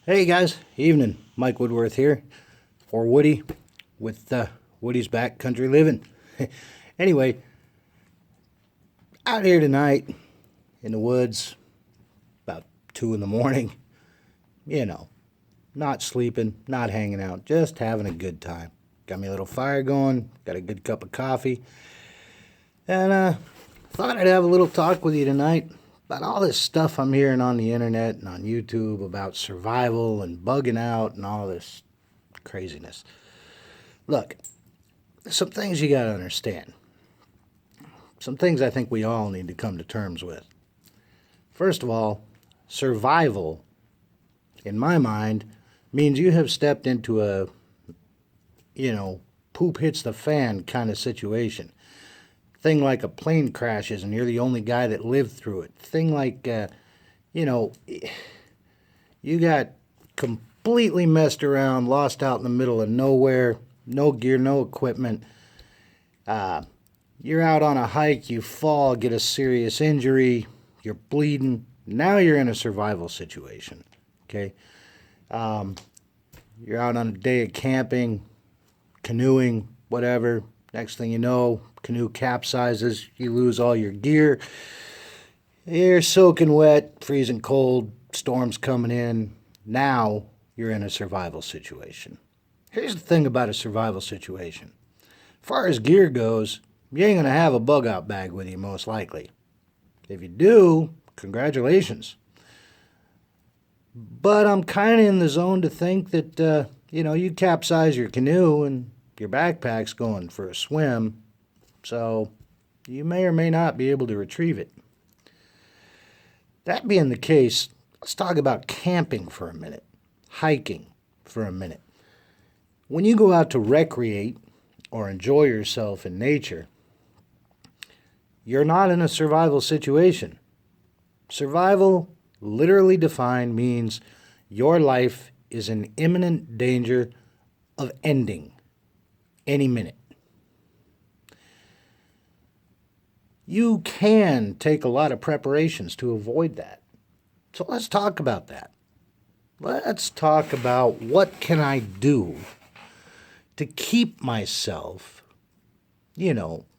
Hey guys, evening. Mike Woodworth here, or Woody, with Woody's Backcountry Living. Anyway, out here tonight in the woods, about 2 in the morning, you know, not sleeping, not hanging out, just having a good time. Got me a little fire going, got a good cup of coffee, and thought I'd have a little talk with you tonight about all this stuff I'm hearing on the internet and on YouTube about survival and bugging out and all this craziness. Look, some things you got to understand. Some things I think we all need to come to terms with. First of all, survival, in my mind, means you have stepped into a, poop hits the fan kind of situation. Thing like a plane crashes and you're the only guy that lived through it. Thing like, you got completely messed around, lost out in the middle of nowhere, no gear, no equipment. You're out on a hike, you fall, get a serious injury, you're bleeding. Now you're in a survival situation, okay? You're out on a day of camping, canoeing, whatever. Next thing you know, canoe capsizes, you lose all your gear. You're soaking wet, freezing cold, storms coming in. Now you're in a survival situation. Here's the thing about a survival situation. As far as gear goes, you ain't going to have a bug out bag with you most likely. If you do, congratulations. But I'm kind of in the zone to think that, you capsize your canoe and your backpack's going for a swim, so you may or may not be able to retrieve it. That being the case, let's talk about camping for a minute, hiking for a minute. When you go out to recreate or enjoy yourself in nature, you're not in a survival situation. Survival, literally defined, means your life is in imminent danger of ending any minute. You can take a lot of preparations to avoid that. So let's talk about that. Let's talk about what can I do to keep myself,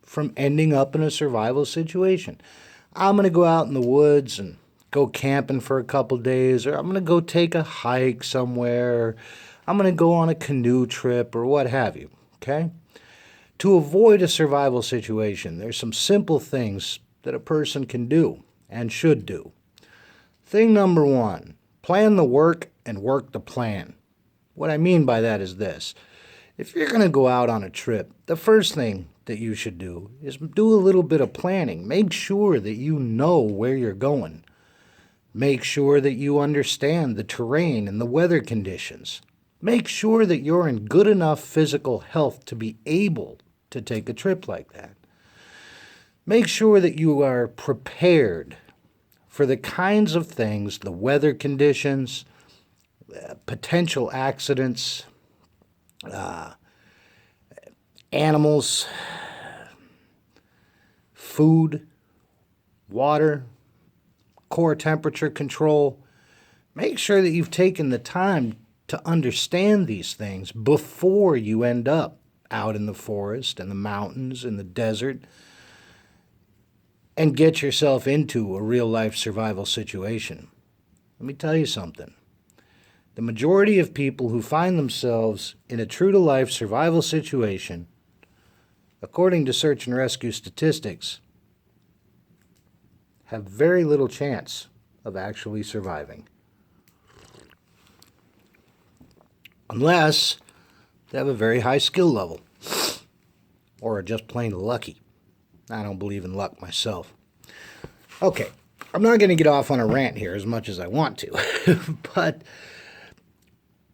from ending up in a survival situation. I'm going to go out in the woods and go camping for a couple days, or I'm going to go take a hike somewhere, or I'm going to go on a canoe trip, or what have you. Okay? To avoid a survival situation, there's some simple things that a person can do and should do. Thing number one, plan the work and work the plan. What I mean by that is this. If you're going to go out on a trip, the first thing that you should do is do a little bit of planning. Make sure that you know where you're going. Make sure that you understand the terrain and the weather conditions. Make sure that you're in good enough physical health to be able to take a trip like that. Make sure that you are prepared for the kinds of things, the weather conditions, potential accidents, animals, food, water, core temperature control. Make sure that you've taken the time to understand these things before you end up out in the forest and the mountains and the desert and get yourself into a real-life survival situation. Let me tell you something. The majority of people who find themselves in a true-to-life survival situation, according to search and rescue statistics, have very little chance of actually surviving. Unless they have a very high skill level or are just plain lucky. I don't believe in luck myself. Okay, I'm not going to get off on a rant here as much as I want to, but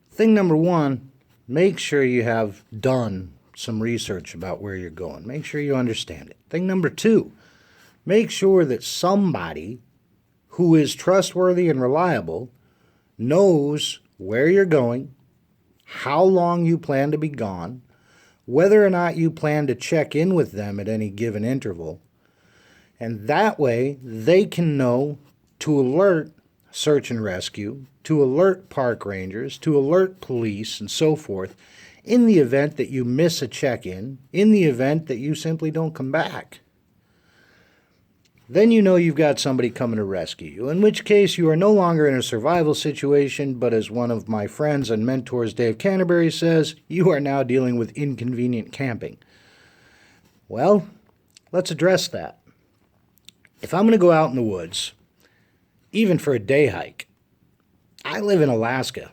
thing number one, make sure you have done some research about where you're going. Make sure you understand it. Thing number two, make sure that somebody who is trustworthy and reliable knows where you're going, how long you plan to be gone, whether or not you plan to check in with them at any given interval, and that way they can know to alert search and rescue, to alert park rangers, to alert police, and so forth, in the event that you miss a check-in, in the event that you simply don't come back. Then you know you've got somebody coming to rescue you, in which case you are no longer in a survival situation, but as one of my friends and mentors, Dave Canterbury, says, you are now dealing with inconvenient camping. Well, let's address that. If I'm going to go out in the woods, even for a day hike, I live in Alaska,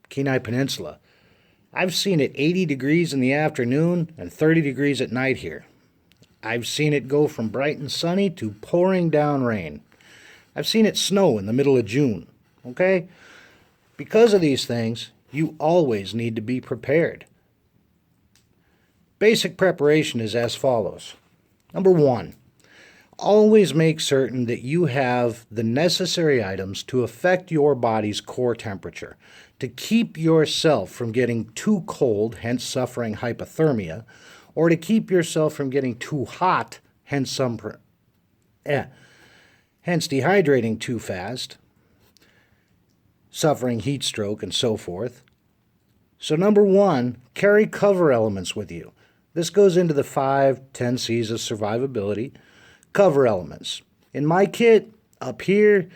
Kenai Peninsula. I've seen it 80 degrees in the afternoon and 30 degrees at night here. I've seen it go from bright and sunny to pouring down rain. I've seen it snow in the middle of June, okay? Because of these things, you always need to be prepared. Basic preparation is as follows. Number 1, always make certain that you have the necessary items to affect your body's core temperature, to keep yourself from getting too cold, hence suffering hypothermia, or to keep yourself from getting too hot, hence dehydrating too fast, suffering heat stroke, and so forth. So number 1, carry cover elements with you. This goes into the 5-10 C's of survivability. Cover elements. In my kit, up here,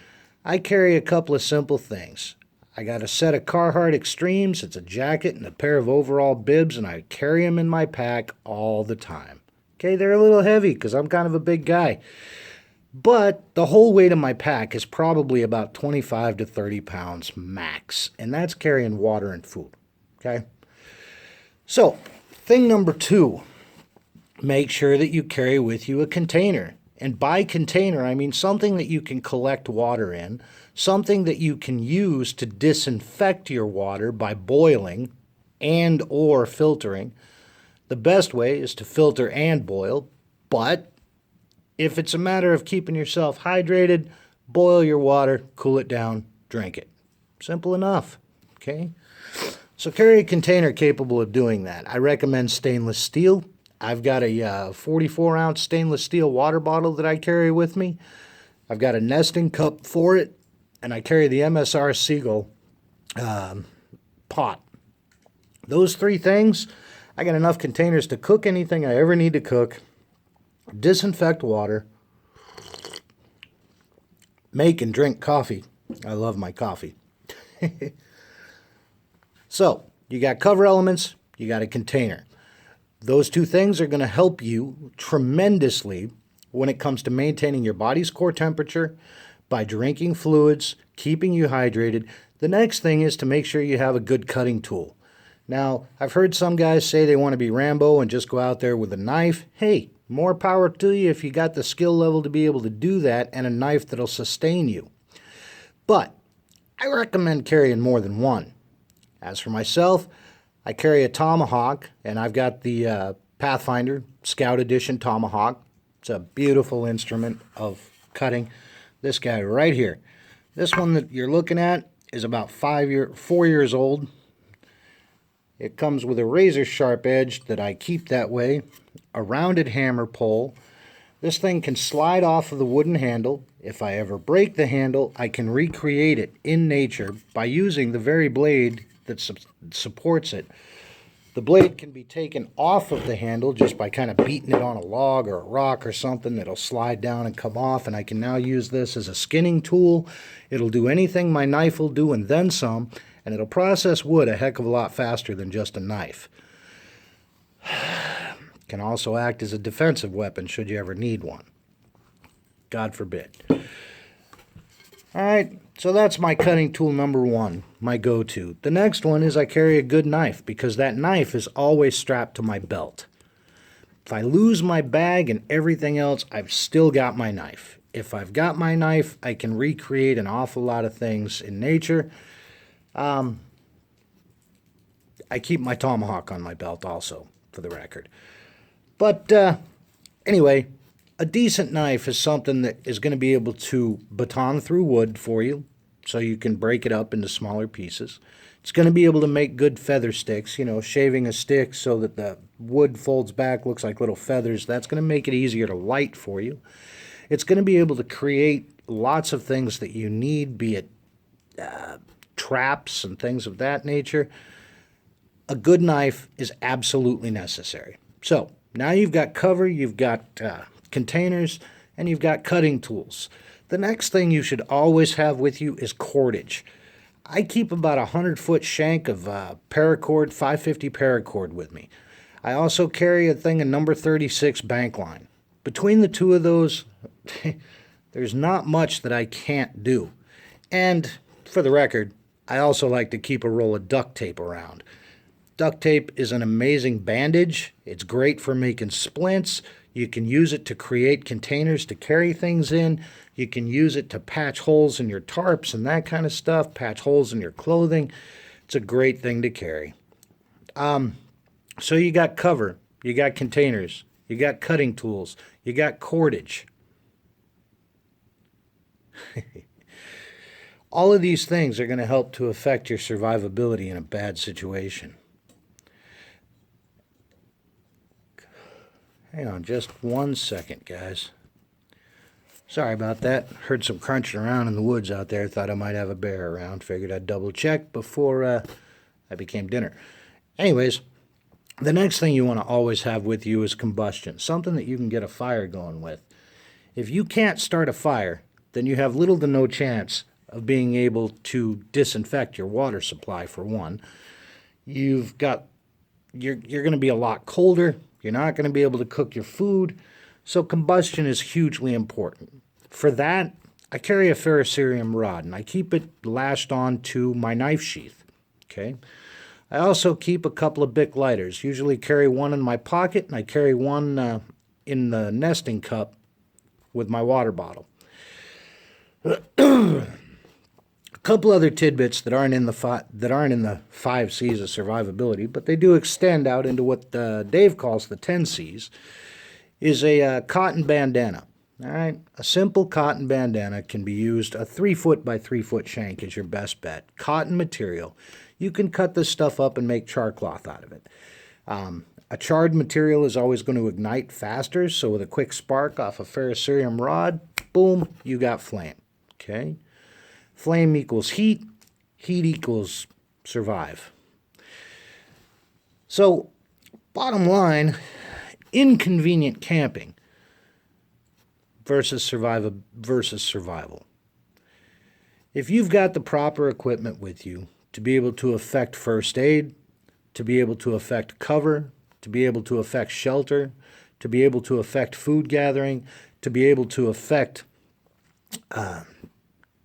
I carry a couple of simple things. I got a set of Carhartt Extremes. It's a jacket and a pair of overall bibs, and I carry them in my pack all the time. Okay, they're a little heavy because I'm kind of a big guy. But the whole weight of my pack is probably about 25 to 30 pounds max, and that's carrying water and food. Okay? So, thing number 2, make sure that you carry with you a container. And by container, I mean something that you can collect water in, something that you can use to disinfect your water by boiling and or filtering. The best way is to filter and boil, but if it's a matter of keeping yourself hydrated, boil your water, cool it down, drink it. Simple enough, okay? So carry a container capable of doing that. I recommend stainless steel. I've got a 44-ounce stainless steel water bottle that I carry with me. I've got a nesting cup for it, and I carry the MSR Seagull pot. Those 3 things, I got enough containers to cook anything I ever need to cook, disinfect water, make and drink coffee. I love my coffee. So, you got cover elements, you got a container. Those 2 things are going to help you tremendously when it comes to maintaining your body's core temperature by drinking fluids, keeping you hydrated. The next thing is to make sure you have a good cutting tool. Now, I've heard some guys say they want to be Rambo and just go out there with a knife. Hey, more power to you if you got the skill level to be able to do that and a knife that'll sustain you. But I recommend carrying more than one. As for myself, I carry a tomahawk, and I've got the Pathfinder Scout Edition tomahawk. It's a beautiful instrument of cutting. This guy right here. This one that you're looking at is about 4 years old. It comes with a razor sharp edge that I keep that way, a rounded hammer pole. This thing can slide off of the wooden handle. If I ever break the handle, I can recreate it in nature by using the very blade that supports it. The blade can be taken off of the handle just by kind of beating it on a log or a rock or something. It'll slide down and come off, and I can now use this as a skinning tool. It'll do anything my knife will do and then some, and it'll process wood a heck of a lot faster than just a knife. Can also act as a defensive weapon should you ever need one. God forbid. All right, so that's my cutting tool number 1, my go-to. The next one is I carry a good knife because that knife is always strapped to my belt. If I lose my bag and everything else, I've still got my knife. If I've got my knife, I can recreate an awful lot of things in nature. I keep my tomahawk on my belt also, for the record. But anyway, a decent knife is something that is going to be able to baton through wood for you so you can break it up into smaller pieces. It's going to be able to make good feather sticks, shaving a stick so that the wood folds back, looks like little feathers. That's going to make it easier to light for you. It's going to be able to create lots of things that you need, be it traps and things of that nature, a good knife is absolutely necessary. So now you've got cover, you've got containers, and you've got cutting tools. The next thing you should always have with you is cordage. I keep about a 100-foot shank of paracord, 550 paracord with me. I also carry a thing of number 36 bank line. Between the two of those, there's not much that I can't do. And for the record, I also like to keep a roll of duct tape around. Duct tape is an amazing bandage. It's great for making splints. You can use it to create containers to carry things in. You can use it to patch holes in your tarps and that kind of stuff, patch holes in your clothing. It's a great thing to carry. So you got cover, you got containers, you got cutting tools, you got cordage. All of these things are going to help to affect your survivability in a bad situation. Hang on just 1 second, guys. Sorry about that. Heard some crunching around in the woods out there. Thought I might have a bear around. Figured I'd double check before I became dinner. Anyways, the next thing you want to always have with you is combustion. Something that you can get a fire going with. If you can't start a fire, then you have little to no chance of being able to disinfect your water supply, for one. You're going to be a lot colder. You're not going to be able to cook your food. So combustion is hugely important. For that, I carry a ferrocerium rod, and I keep it lashed on to my knife sheath. Okay. I also keep a couple of Bic lighters. Usually carry one in my pocket, and I carry one in the nesting cup with my water bottle. A couple other tidbits that aren't in the 5 C's of survivability, but they do extend out into what Dave calls the 10 C's, is a cotton bandana. All right, a simple cotton bandana can be used. A 3-foot by 3-foot shank is your best bet. Cotton material. You can cut this stuff up and make char cloth out of it. A charred material is always going to ignite faster, so with a quick spark off a ferrocerium rod, boom, you got flame. Okay? Flame equals heat. Heat equals survive. So, bottom line, inconvenient camping versus survival. If you've got the proper equipment with you to be able to effect first aid, to be able to effect cover, to be able to effect shelter, to be able to effect food gathering, to be able to effect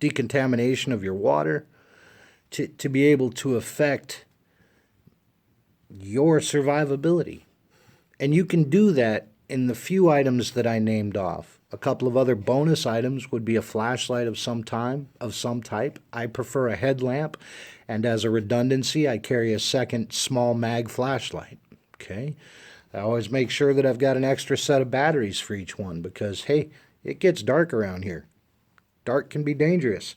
decontamination of your water, to be able to affect your survivability. And you can do that in the few items that I named off. A couple of other bonus items would be a flashlight of some type. I prefer a headlamp, and as a redundancy, I carry a second small mag flashlight. Okay? I always make sure that I've got an extra set of batteries for each one because, hey, it gets dark around here. Dark can be dangerous,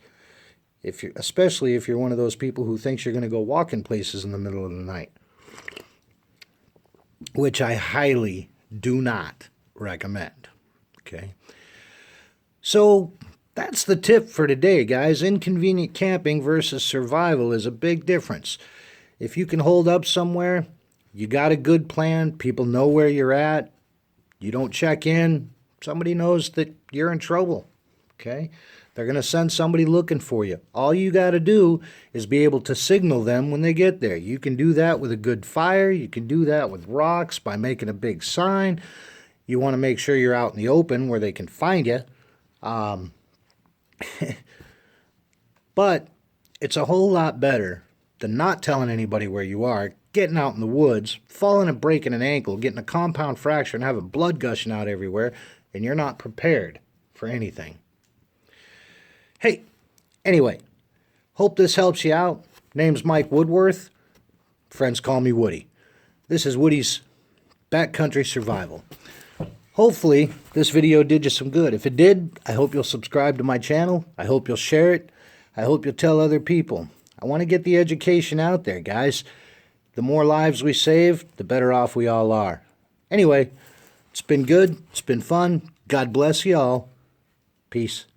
especially if you're one of those people who thinks you're going to go walking places in the middle of the night, which I highly do not recommend. Okay? So that's the tip for today, guys. Inconvenient camping versus survival is a big difference. If you can hold up somewhere, you got a good plan, people know where you're at, you don't check in, somebody knows that you're in trouble. Okay? They're going to send somebody looking for you. All you got to do is be able to signal them when they get there. You can do that with a good fire. You can do that with rocks by making a big sign. You want to make sure you're out in the open where they can find you. But it's a whole lot better than not telling anybody where you are, getting out in the woods, falling and breaking an ankle, getting a compound fracture and having blood gushing out everywhere, and you're not prepared for anything. Hey, anyway, hope this helps you out. Name's Mike Woodworth. Friends call me Woody. This is Woody's Backcountry Survival. Hopefully, this video did you some good. If it did, I hope you'll subscribe to my channel. I hope you'll share it. I hope you'll tell other people. I want to get the education out there, guys. The more lives we save, the better off we all are. Anyway, it's been good. It's been fun. God bless you all. Peace.